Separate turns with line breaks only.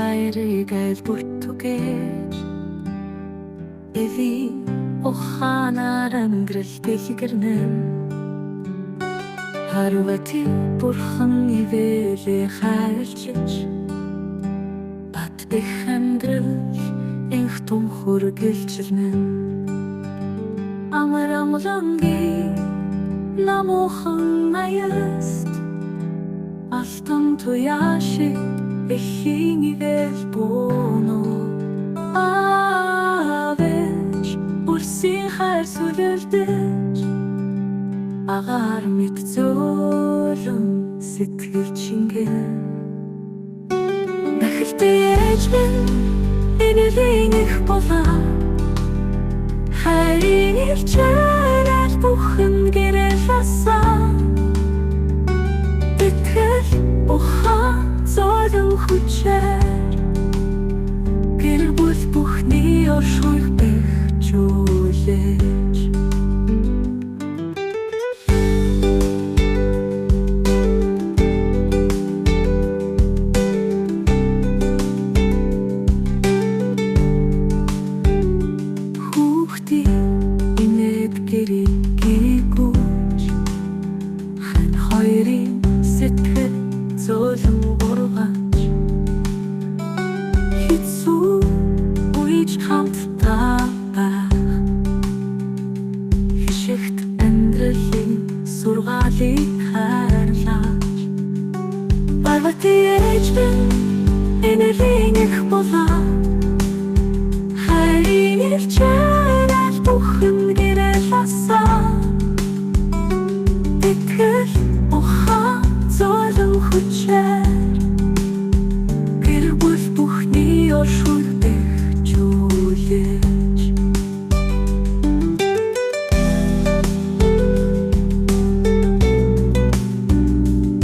хайрыг аль бүртүгээр эви ухаанаар амьдрал дэлгэрнэ Харвати бурхан ивэлэ хайрлаж бат их амьдрал их том хүргэлжлэн амар амланги намохан аяст алтан туяши эхийн ивэл боно авэж үрсийн хайр сүлэлдэж агаар мэд зөөлөн сэтгэл чингэн дахилтай ээжмэн энэлийн их болаа хайрын ирчээрэл бүхэн гэрэлсэн итгэл ухаан зөөлөн хүчээр гэр бүл бүхний оршихуйг